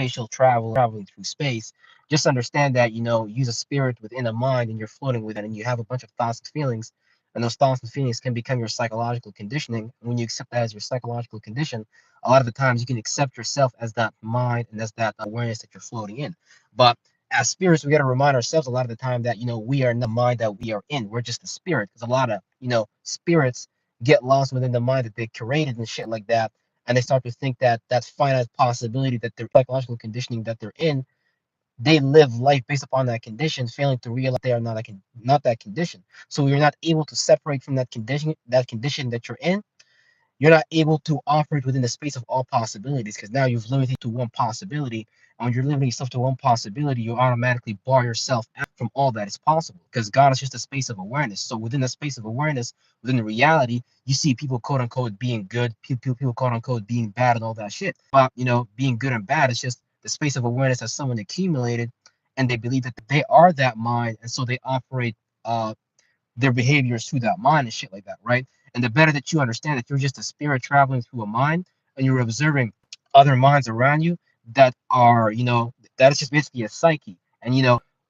spatial traveling through space, just understand that, use a spirit within a mind and you're floating with it and you have a bunch of thoughts and feelings. And those thoughts and feelings can become your psychological conditioning. And when you accept that as your psychological condition, a lot of the times you can accept yourself as that mind and as that awareness that you're floating in. But as spirits, we got to remind ourselves a lot of the time that, we are not the mind that we are in. We're just the spirit. Because a lot of, spirits get lost within the mind that they created and shit like that. And they start to think that that finite possibility that their psychological conditioning that they're in, they live life based upon that condition, failing to realize they are not that condition. So you're not able to separate from that condition that you're in. You're not able to operate within the space of all possibilities because now you've limited to one possibility. And when you're limiting yourself to one possibility, you automatically bar yourself out from all that is possible because God is just a space of awareness. So within the space of awareness, within the reality, you see people quote unquote being good, people quote unquote being bad and all that shit. But being good and bad is just the space of awareness that someone accumulated and they believe that they are that mind and so they operate their behaviors through that mind and shit like that, right? And the better that you understand that you're just a spirit traveling through a mind and you're observing other minds around you that are, that is just basically a psyche. And,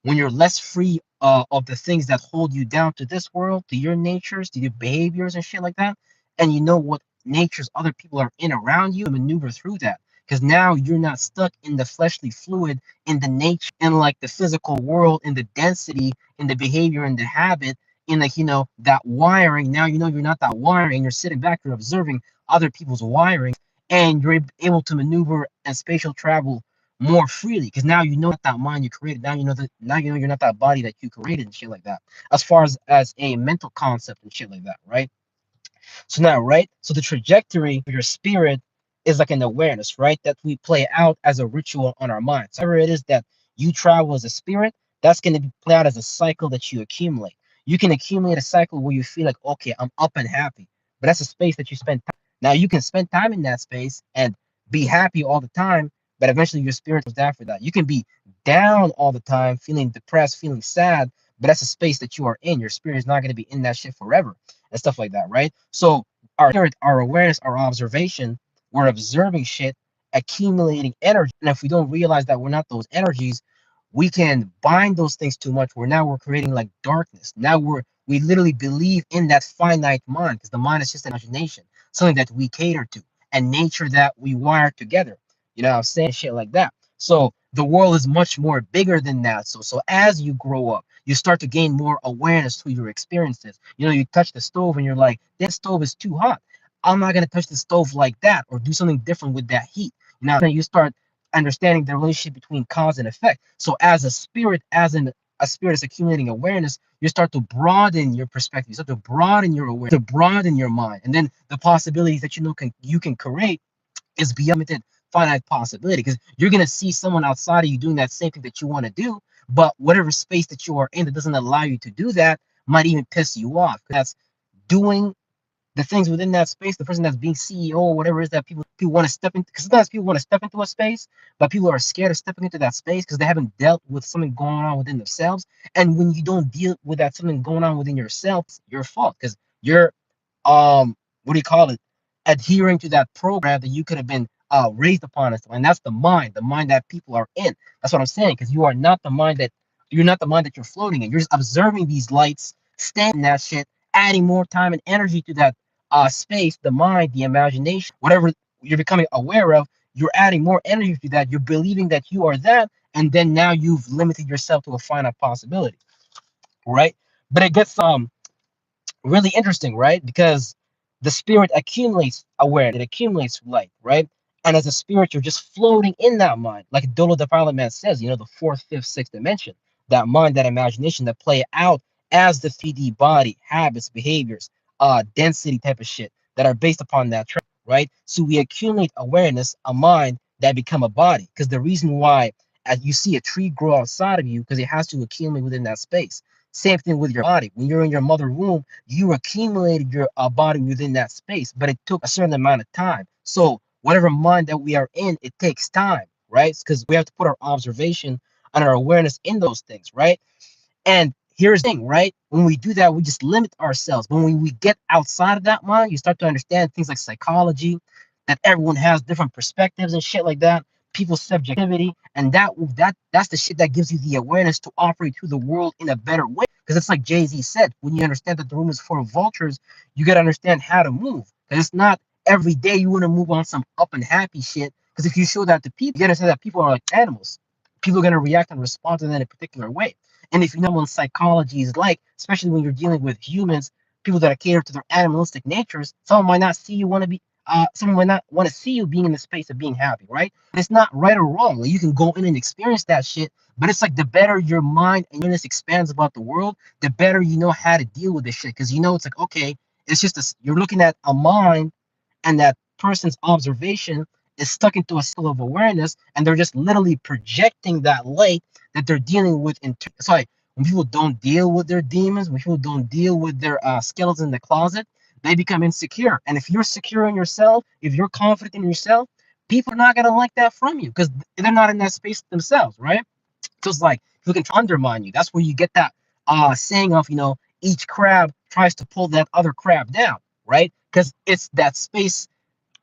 when you're less free of the things that hold you down to this world, to your natures, to your behaviors and shit like that, and you know what natures other people are in around you, maneuver through that. Because now you're not stuck in the fleshly fluid, in the nature, in like the physical world, in the density, in the behavior, in the habit, in like that wiring. Now you're not that wiring. You're sitting back, you're observing other people's wiring, and you're able to maneuver and spatial travel more freely because now you know that mind you created. Now you know you're not that body that you created and shit like that. As far as a mental concept and shit like that, right? So now, right? So the trajectory of your spirit is like an awareness, right? That we play out as a ritual on our minds. So whatever it is that you travel as a spirit, that's going to be played out as a cycle that you accumulate. You can accumulate a cycle where you feel like, okay, I'm up and happy, but that's a space that you spend time. Now you can spend time in that space and be happy all the time, but eventually your spirit goes down for that. You can be down all the time, feeling depressed, feeling sad, but that's a space that you are in. Your spirit is not going to be in that shit forever and stuff like that, right? So our spirit, our awareness, our observation, we're observing shit, accumulating energy. And if we don't realize that we're not those energies, we can bind those things too much where now we're creating like darkness. Now we literally believe in that finite mind because the mind is just an imagination, something that we cater to, and nature that we wire together. You know what I'm saying? Shit like that. So the world is much more bigger than that. So as you grow up, you start to gain more awareness through your experiences. You touch the stove and you're like, this stove is too hot. I'm not gonna touch the stove like that or do something different with that heat. Then you start understanding the relationship between cause and effect. So as a spirit, a spirit is accumulating awareness, you start to broaden your perspective, you start to broaden your awareness, to broaden your mind. And then the possibilities that you can create is beyond limited finite possibility because you're gonna see someone outside of you doing that same thing that you want to do, but whatever space that you are in that doesn't allow you to do that might even piss you off. That's doing the things within that space, the person that's being CEO or whatever it is that people want to step into. Because sometimes people want to step into a space, but people are scared of stepping into that space because they haven't dealt with something going on within themselves. And when you don't deal with that something going on within yourself, it's your fault because you're what do you call it? Adhering to that program that you could have been raised upon, and that's the mind that people are in. That's what I'm saying because you're not the mind that you're floating in. You're just observing these lights, staying in that shit, adding more time and energy to that space, the mind, the imagination, whatever you're becoming aware of. You're adding more energy to that. You're believing that you are that, and then now you've limited yourself to a finite possibility, right? But it gets really interesting, right? Because the spirit accumulates awareness, it accumulates light, right? And as a spirit, you're just floating in that mind, like Dolo the Pilot Man says, the fourth, fifth, sixth dimension, that mind, that imagination that play out as the 3D body, habits, behaviors, density type of shit that are based upon that trend, right? So we accumulate awareness, a mind that become a body. Because the reason why as you see a tree grow outside of you, because it has to accumulate within that space. Same thing with your body. When you're in your mother womb, you accumulated your body within that space, but it took a certain amount of time. So whatever mind that we are in, it takes time, right? Because we have to put our observation and our awareness in those things, right? And here's the thing, right? When we do that, we just limit ourselves. But when we get outside of that mind, you start to understand things like psychology, that everyone has different perspectives and shit like that. people's subjectivity, and that's the shit that gives you the awareness to operate through the world in a better way. Because it's like Jay-Z said, when you understand that the room is full of vultures, you gotta understand how to move. Because it's not every day you want to move on some up and happy shit. Because if you show that to people, you gotta say that people are like animals. People are gonna react and respond to that in a particular way. And if you know what psychology is like, especially when you're dealing with humans, people that cater to their animalistic natures, someone might not see you want to be someone might not want to see you being in the space of being happy, right? And it's not right or wrong. Like, you can go in and experience that shit, but it's like the better your mind and awareness expands about the world, the better you know how to deal with this shit. Because you know it's like, okay, it's just you're looking at a mind, and that person's observation is stuck into a cycle of awareness, and they're just literally projecting that light that they're dealing with. Sorry, when people don't deal with their demons, when people don't deal with their skeletons in the closet, they become insecure. And if you're secure in yourself, if you're confident in yourself, people are not gonna like that from you because they're not in that space themselves, right? So it's like who can undermine you. That's where you get that saying of, each crab tries to pull that other crab down, right? Because it's that space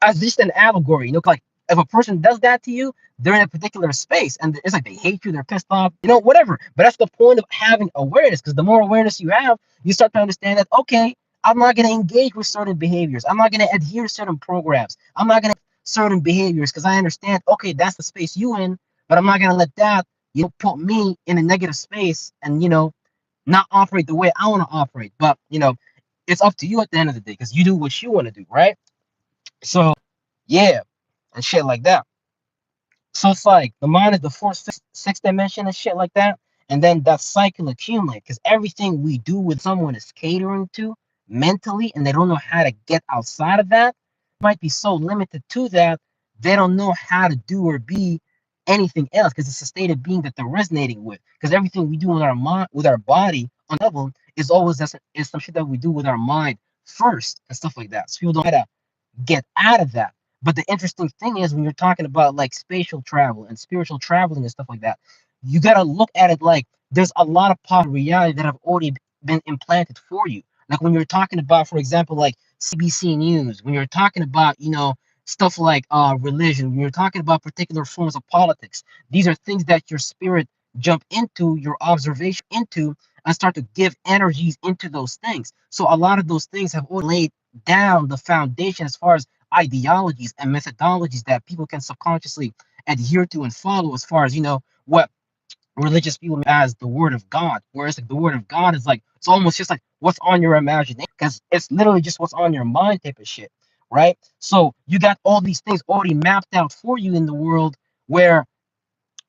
as just an allegory. Like if a person does that to you, they're in a particular space, and it's like they hate you, they're pissed off, whatever. But that's the point of having awareness, because the more awareness you have, you start to understand that, okay, I'm not going to engage with certain behaviors. I'm not going to adhere to certain programs. I'm not going to certain behaviors because I understand, okay, that's the space you in, but I'm not going to let that, put me in a negative space and, not operate the way I want to operate. But, it's up to you at the end of the day because you do what you want to do, right? So, yeah, and shit like that. So it's like the mind is the fourth, sixth dimension and shit like that. And then that cycle accumulates because everything we do with someone is catering to mentally, and they don't know how to get outside of that. Might be so limited to that, they don't know how to do or be anything else because it's a state of being that they're resonating with. Because everything we do with our mind, with our body on level, is always is some shit that we do with our mind first and stuff like that. So people don't know how to get out of that. But the interesting thing is when you're talking about like spatial travel and spiritual traveling and stuff like that, you got to look at it like there's a lot of part of reality that have already been implanted for you. Like when you're talking about, for example, like CBC News, when you're talking about, stuff like religion, when you're talking about particular forms of politics, these are things that your spirit jump into, your observation into, and start to give energies into those things. So a lot of those things have already laid down the foundation as far as ideologies and methodologies that people can subconsciously adhere to and follow as far as what religious people as the word of God, whereas like the word of God is like it's almost just like what's on your imagination because it's literally just what's on your mind type of shit, right? So you got all these things already mapped out for you in the world where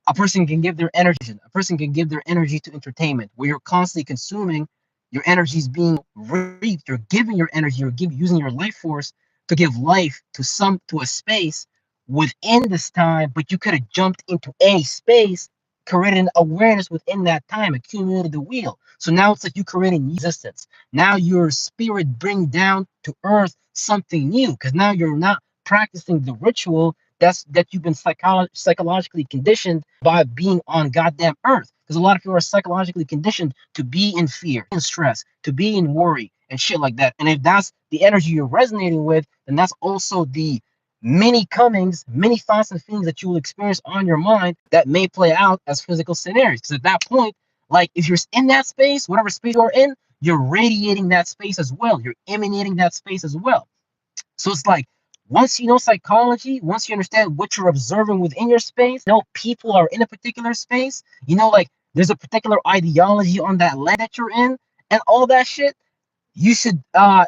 a person can give their energy, a person can give their energy to entertainment, where you're constantly consuming, your energy is being reaped, you're giving your energy, using your life force to give life to a space within this time, but you could have jumped into any space, created an awareness within that time, accumulated the wheel. So now it's like you created new existence. Now your spirit bring down to earth something new, because now you're not practicing the ritual that you've been psychologically conditioned by being on goddamn earth. Because a lot of people are psychologically conditioned to be in fear, in stress, to be in worry and shit like that. And if that's the energy you're resonating with, then that's also the many comings, many thoughts and feelings that you will experience on your mind that may play out as physical scenarios. Because at that point, like if you're in that space, whatever space you're in, you're radiating that space as well. You're emanating that space as well. So it's like once you know psychology, once you understand what you're observing within your space, people are in a particular space, like there's a particular ideology on that land that you're in, and all that shit, you should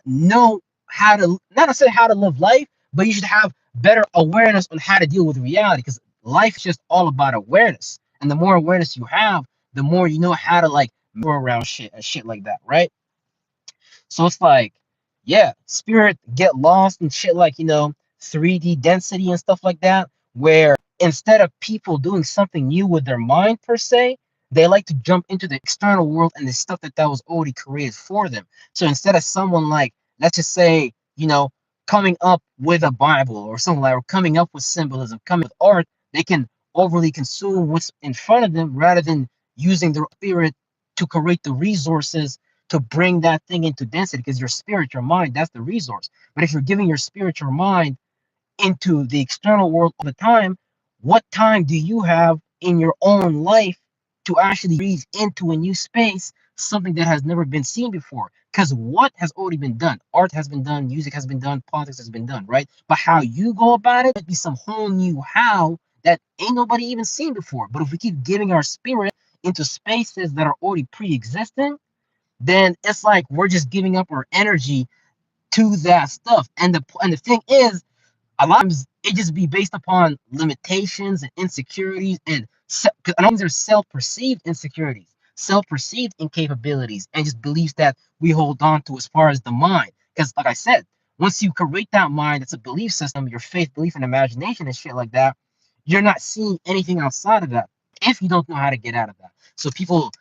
know how to not necessarily how to live life, but you should have better awareness on how to deal with reality because life is just all about awareness. And the more awareness you have, the more you know how to like move around shit and shit like that, right? So it's like, yeah, spirit get lost and shit like, 3D density and stuff like that, where instead of people doing something new with their mind per se, they like to jump into the external world and the stuff that was already created for them. So instead of someone like, let's just say, coming up with a Bible or something like, or coming up with symbolism, coming with art, they can overly consume what's in front of them rather than using their spirit to create the resources to bring that thing into density because your spirit, your mind, that's the resource. But if you're giving your spirit, your mind into the external world all the time, What time do you have in your own life to actually breathe into a new space, something that has never been seen before? Because what has already been done? Art has been done, music has been done, politics has been done, right? But how you go about it might be some whole new how that ain't nobody even seen before. But if we keep giving our spirit into spaces that are already pre-existing, then it's like we're just giving up our energy to that stuff. And the thing is, a lot of times it just be based upon limitations and insecurities and I know these are self-perceived insecurities, self-perceived incapabilities, and just beliefs that we hold on to as far as the mind. Because like I said, once you create that mind, it's a belief system, your faith, belief, and imagination and shit like that, you're not seeing anything outside of that if you don't know how to get out of that. So people,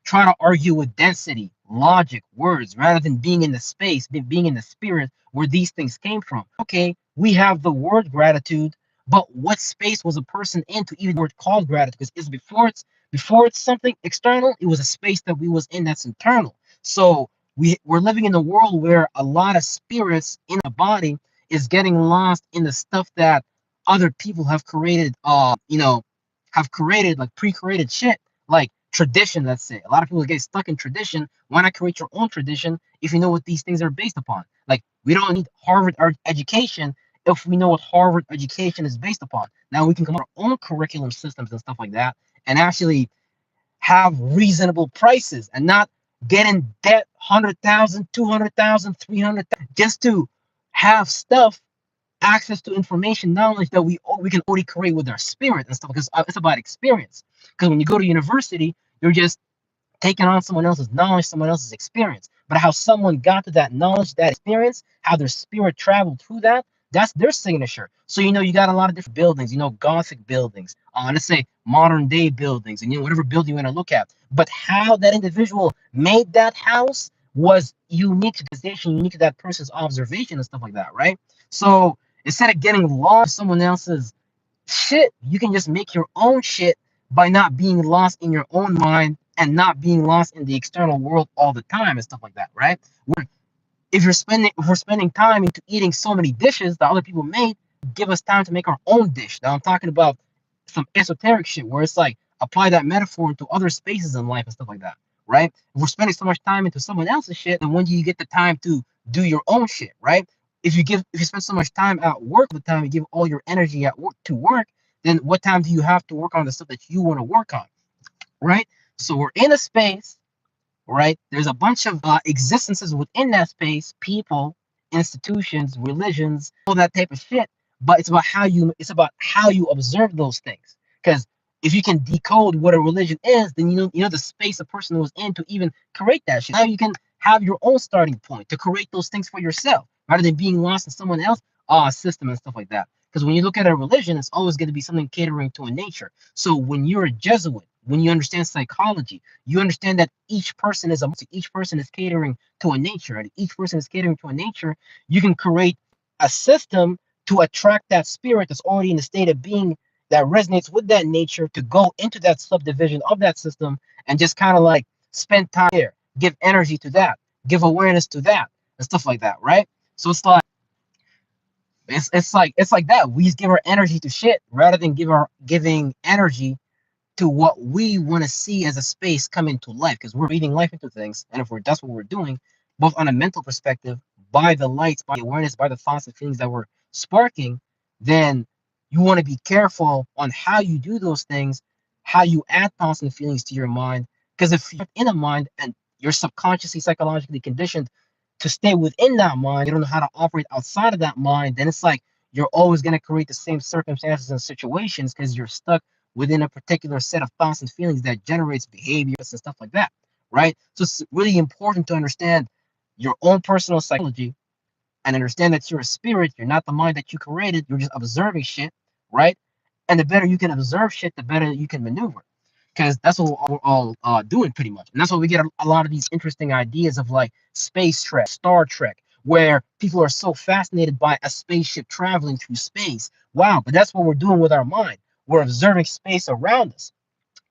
try to argue with density, logic, words, rather than being in the space, being in the spirit where these things came from. Okay, we have the word gratitude, but what space was a person in to even the word called gratitude? Because it's before it's something external, it was a space that we was in that's internal. So we're living in a world where a lot of spirits in the body is getting lost in the stuff that other people have created, have created like pre-created shit, like tradition. Let's say a lot of people get stuck in tradition. Why not create your own tradition if you know what these things are based upon? Like we don't need Harvard education if we know what Harvard education is based upon. Now we can come up with our own curriculum systems and stuff like that, and actually have reasonable prices and not get in debt 100,000, 200,000, 300,000 just to have stuff, access to information, knowledge that we can already create with our spirit and stuff, because it's about experience. Because when you go to university, you're just taking on someone else's knowledge, someone else's experience. But how someone got to that knowledge, that experience, how their spirit traveled through that, that's their signature. So you got a lot of different buildings, Gothic buildings, let's say modern day buildings, and whatever building you want to look at. But how that individual made that house was unique to the station, unique to that person's observation and stuff like that, right? So instead of getting lost in someone else's shit, you can just make your own shit by not being lost in your own mind and not being lost in the external world all the time and stuff like that, right? Where if we're spending time into eating so many dishes that other people made, give us time to make our own dish. Now I'm talking about some esoteric shit where it's like apply that metaphor into other spaces in life and stuff like that, right? If we're spending so much time into someone else's shit, then when do you get the time to do your own shit, right? If you spend so much time at work all the time, you give all your energy at work to work, then what time do you have to work on the stuff that you want to work on, right? So we're in a space, right? There's a bunch of existences within that space, people, institutions, religions, all that type of shit. But it's about how you observe those things. Because if you can decode what a religion is, then you know the space a person was in to even create that shit. Now you can have your own starting point to create those things for yourself, rather than being lost in someone else's system and stuff like that. Because when you look at a religion, it's always going to be something catering to a nature. So when you're a Jesuit, when you understand psychology, you understand that each person is catering to a nature, and each person is catering to a nature. You can create a system to attract that spirit that's already in the state of being that resonates with that nature to go into that subdivision of that system and just kind of like spend time there, give energy to that, give awareness to that, and stuff like that, right? So it's like that. We just give our energy to shit rather than giving energy to what we want to see as a space come into life, because we're breathing life into things, and if that's what we're doing, both on a mental perspective, by the lights, by the awareness, by the thoughts and feelings that we're sparking, then you want to be careful on how you do those things, how you add thoughts and feelings to your mind. Because if you're in a mind and you're subconsciously psychologically conditioned to stay within that mind, you don't know how to operate outside of that mind, then it's like you're always going to create the same circumstances and situations because you're stuck within a particular set of thoughts and feelings that generates behaviors and stuff like that, right? So it's really important to understand your own personal psychology and understand that you're a spirit, you're not the mind that you created, you're just observing shit, right? And the better you can observe shit, the better you can maneuver. Because that's what we're all doing pretty much. And that's why we get a lot of these interesting ideas of like space trek, Star Trek, where people are so fascinated by a spaceship traveling through space. Wow, but that's what we're doing with our mind. We're observing space around us.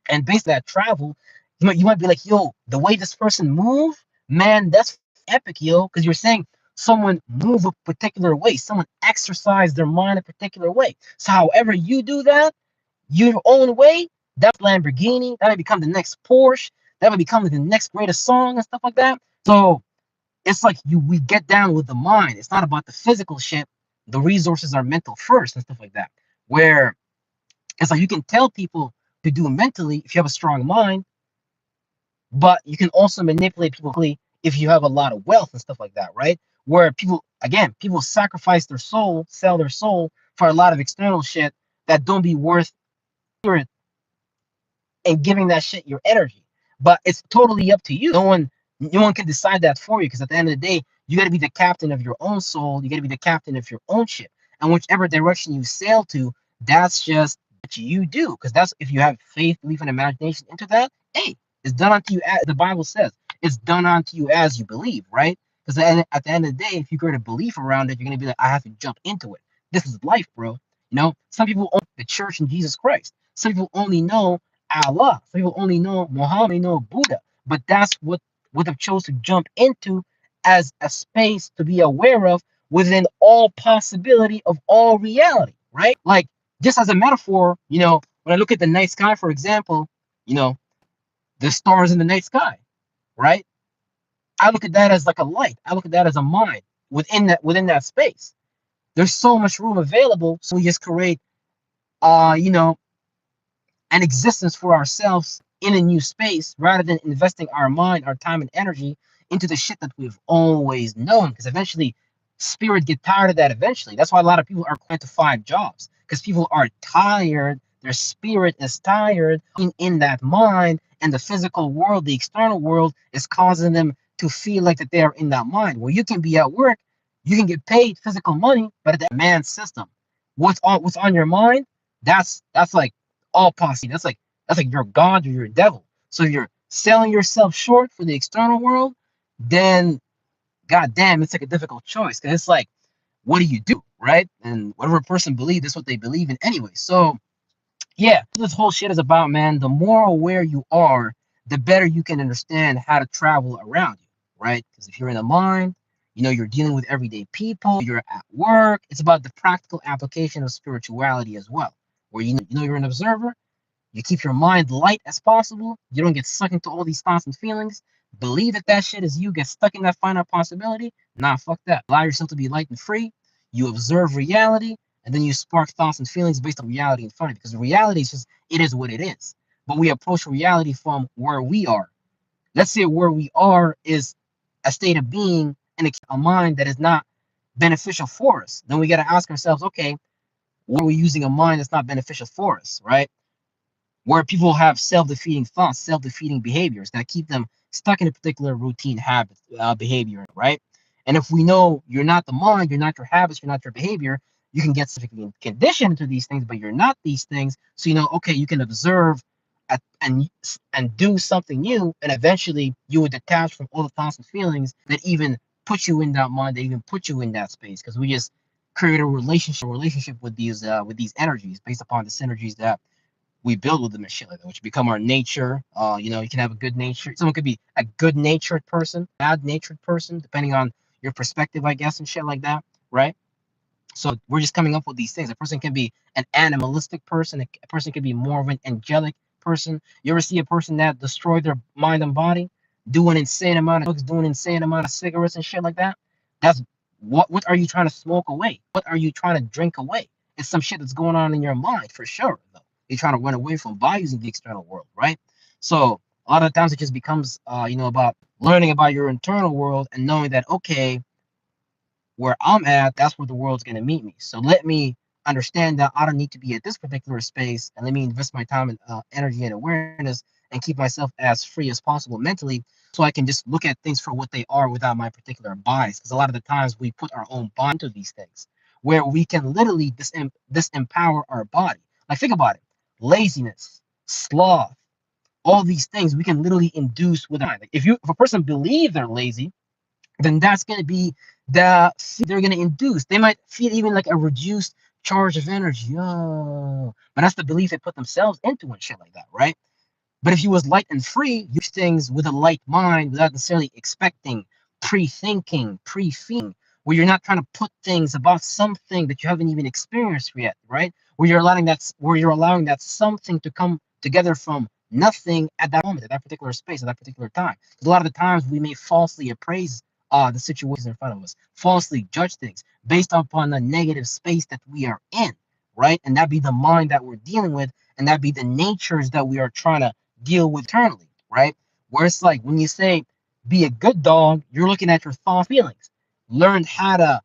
And based on that travel, you might be like, yo, the way this person move, man, that's epic, yo. Because you're saying someone move a particular way, someone exercise their mind a particular way. So however you do that, your own way, that Lamborghini, that might become the next Porsche, that might become the next greatest song and stuff like that. So it's like we get down with the mind. It's not about the physical shit. The resources are mental first and stuff like that. Where it's like you can tell people to do mentally if you have a strong mind, but you can also manipulate people if you have a lot of wealth and stuff like that, right? Where people, again, people sacrifice their soul, sell their soul for a lot of external shit that don't be worth it and giving that shit your energy. But it's totally up to you. No one can decide that for you, because at the end of the day, you got to be the captain of your own soul. You got to be the captain of your own ship. And whichever direction you sail to, that's just what you do. Because that's, if you have faith, belief, and imagination into that, hey, it's done unto you as the Bible says. It's done unto you as you believe, right? Because at the end of the day, if you create a belief around it, you're gonna be like, I have to jump into it. This is life, bro. Some people only know the church and Jesus Christ. Some people only know Allah. Some people only know Muhammad, know Buddha. But that's what they've chose to jump into as a space to be aware of within all possibility of all reality, right? Like, just as a metaphor, when I look at the night sky, for example, you know, the stars in the night sky, right? I look at that as like a light. I look at that as a mind within that space. There's so much room available, so we just create uh, you know, an existence for ourselves in a new space rather than investing our mind, our time, and energy into the shit that we've always known. Because eventually, spirit get tired of that. Eventually, that's why a lot of people are going to 5 jobs, because people are tired. Their spirit is tired in that mind, and the physical world, the external world, is causing them to feel like that they are in that mind. Where you can be at work, you can get paid physical money, but at that man system, what's on your mind, that's like all posse. That's like you're God or you're a devil. So if you're selling yourself short for the external world, then goddamn, it's like a difficult choice. Cause it's like, what do you do, right? And whatever a person believes, that's what they believe in anyway. So yeah, this whole shit is about, man, the more aware you are, the better you can understand how to travel around you, right? Because if you're in the mind, you're dealing with everyday people, you're at work. It's about the practical application of spirituality as well, where you're an observer. You keep your mind light as possible. You don't get sucked into all these thoughts and feelings. Believe that shit is you. Get stuck in that finite possibility. Nah, fuck that. Allow yourself to be light and free. You observe reality, and then you spark thoughts and feelings based on reality in front of you. Because reality is just, it is what it is. But we approach reality from where we are. Let's say where we are is a state of being and a mind that is not beneficial for us. Then we got to ask ourselves, okay, why are we using a mind that's not beneficial for us, right? Where people have self-defeating thoughts, self-defeating behaviors that keep them stuck in a particular routine habit, behavior, right? And if we know you're not the mind, you're not your habits, you're not your behavior, you can get specifically conditioned to these things, but you're not these things. So okay, you can observe and do something new, and eventually you would detach from all the thoughts and feelings that even put you in that mind, that even put you in that space, because we just create a relationship with these energies based upon the synergies that we build with them and shit like that, which become our nature. You can have a good nature. Someone could be a good natured person, bad natured person, depending on your perspective, I guess, and shit like that, right? So we're just coming up with these things. A person can be an animalistic person. A person can be more of an angelic person. You ever see a person that destroyed their mind and body, do an insane amount of drugs, do an insane amount of cigarettes and shit like that? That's what are you trying to smoke away? What are you trying to drink away? It's some shit that's going on in your mind for sure, though. You're trying to run away from by using the external world, right? So a lot of times it just becomes, about learning about your internal world and knowing that, okay, where I'm at, that's where the world's going to meet me. So let me understand that I don't need to be at this particular space, and let me invest my time and energy and awareness and keep myself as free as possible mentally, so I can just look at things for what they are without my particular bias. Because a lot of the times we put our own bias into these things where we can literally disempower our body. Like, think about it: laziness, sloth, all these things we can literally induce with our mind. Like, if a person believes they're lazy, then that's going to be they're going to induce. They might feel even like a reduced charge of energy. Oh, but that's the belief they put themselves into and shit like that, right? But if you was light and free, use things with a light mind without necessarily expecting, pre-thinking, pre-feeling, where you're not trying to put things about something that you haven't even experienced yet, right? Where you're allowing that something to come together from nothing at that moment, at that particular space, at that particular time. Because a lot of the times we may falsely appraise the situations in front of us, falsely judge things based upon the negative space that we are in, right? And that be the mind that we're dealing with, and that be the natures that we are trying to deal with internally, right? Where it's like when you say be a good dog, you're looking at your thoughts, feelings. Learn how to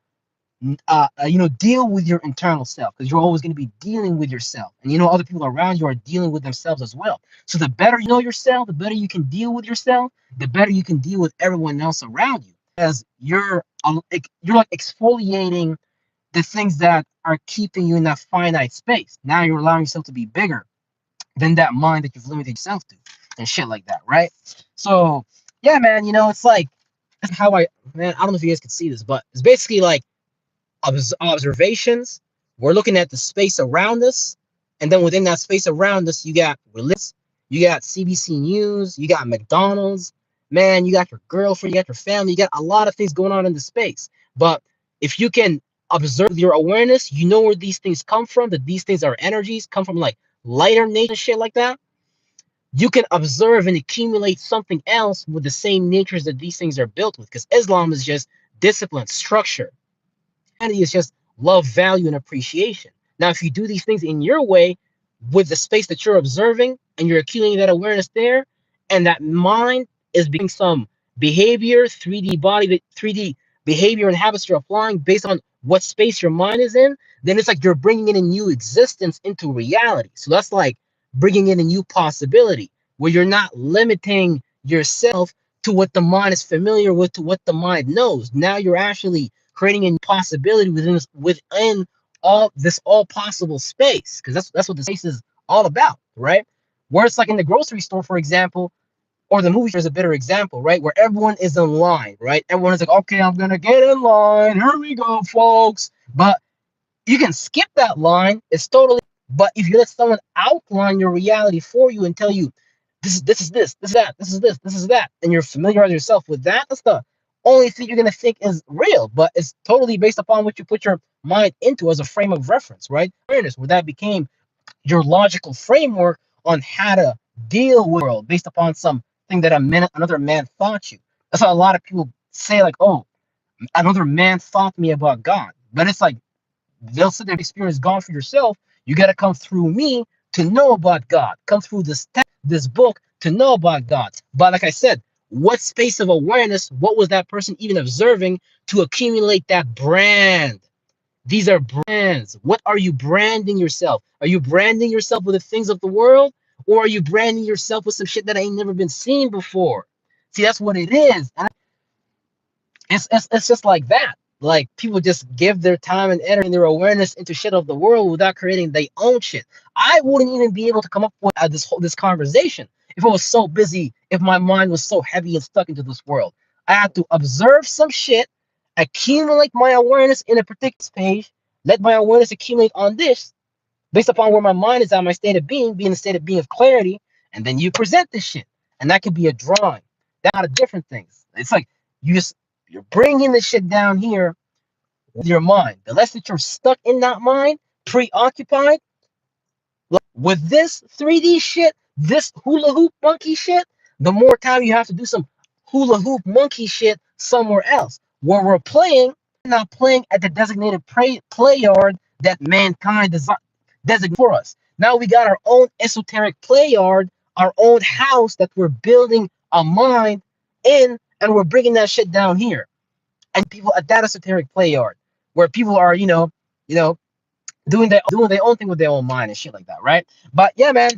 deal with your internal self, because you're always going to be dealing with yourself, and other people around you are dealing with themselves as well. So the better you know yourself, the better you can deal with yourself, the better you can deal with everyone else around you, as you're like exfoliating the things that are keeping you in that finite space. Now you're allowing yourself to be bigger than that mind that you've limited yourself to, and shit like that, right? So yeah, man, it's like how I don't know if you guys can see this, but it's basically like observations. We're looking at the space around us, and then within that space around us, you got religions, you got CBC News, you got McDonald's, man, you got your girlfriend, you got your family, you got a lot of things going on in the space. But if you can observe your awareness, you know where these things come from, that these things are energies, come from like lighter nature and shit like that. You can observe and accumulate something else with the same natures that these things are built with, because Islam is just discipline, structure. Christianity is just love, value, and appreciation. Now, if you do these things in your way with the space that you're observing and you're accumulating that awareness there, and that mind is being some behavior, 3D body, 3D behavior and habits you're applying based on what space your mind is in, then it's like you're bringing in a new existence into reality. So that's like bringing in a new possibility where you're not limiting yourself to what the mind is familiar with, to what the mind knows. Now you're actually creating a possibility within all possible space, because that's what the space is all about, right? Where it's like in the grocery store, for example, or the movie is a better example, right? Where everyone is in line, right? Everyone is like, okay, I'm gonna get in line. Here we go, folks. But you can skip that line. It's totally. But if you let someone outline your reality for you and tell you, this is that, this is that, and you're familiarize yourself with that, that's the only thing you're gonna think is real. But it's totally based upon what you put your mind into as a frame of reference, right? Awareness, where that became your logical framework on how to deal with the world based upon something that another man thought you. That's why a lot of people say like, oh, another man thought me about God. But it's like they'll sit there and experience God for yourself. You got to come through me to know about God. Come through this book to know about God. But like I said, what space of awareness, what was that person even observing to accumulate that brand? These are brands. What are you branding yourself? Are you branding yourself with the things of the world? Or are you branding yourself with some shit that ain't never been seen before? See, that's what it is. And it's just like that. Like people just give their time and energy and their awareness into shit of the world without creating their own shit. I wouldn't even be able to come up with this conversation if I was so busy, if my mind was so heavy and stuck into this world. I had to observe some shit, accumulate my awareness in a particular page, let my awareness accumulate on this, based upon where my mind is at, my state of being, be in a state of being of clarity, and then you present this shit. And that could be a drawing. That's a lot of different things. It's like you're bringing the shit down here with your mind. The less that you're stuck in that mind, preoccupied with this 3D shit, this hula hoop monkey shit, the more time you have to do some hula hoop monkey shit somewhere else. Where we're playing, we're not playing at the designated play yard that mankind designated for us. Now we got our own esoteric play yard, our own house that we're building a mind in, and we're bringing that shit down here. And people at that esoteric play yard where people are, you know, doing their own thing with their own mind and shit like that, right? But yeah, man,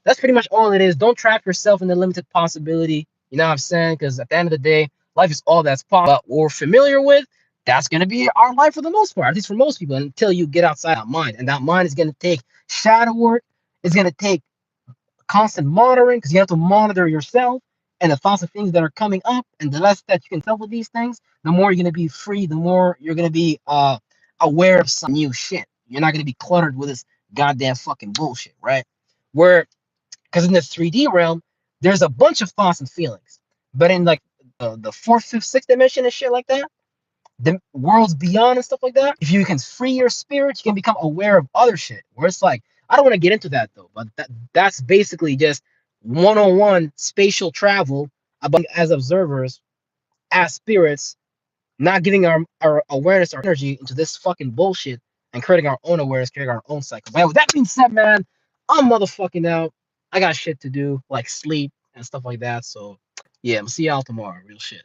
that's pretty much all it is. Don't trap yourself in the limited possibility. You know what I'm saying? Because at the end of the day, life is all that's possible. But what we're familiar with, that's gonna be our life for the most part, at least for most people, until you get outside that mind. And that mind is gonna take shadow work. It's gonna take constant monitoring, because you have to monitor yourself and the thoughts of things that are coming up. And the less that you can tell with these things, the more you're gonna be free, the more you're gonna be aware of some new shit. You're not gonna be cluttered with this goddamn fucking bullshit, right? Where because in the 3D realm, there's a bunch of thoughts and feelings. But in like the fourth, fifth, sixth dimension and shit like that, the worlds beyond and stuff like that. If you can free your spirit, you can become aware of other shit. Where it's like, I don't want to get into that though, but that's basically just 101 spatial travel about as observers, as spirits, not giving our awareness, our energy into this fucking bullshit and creating our own awareness, creating our own cycle. But with that being said, man, I'm motherfucking out. I got shit to do, like sleep and stuff like that. So yeah, I'm see y'all tomorrow. Real shit.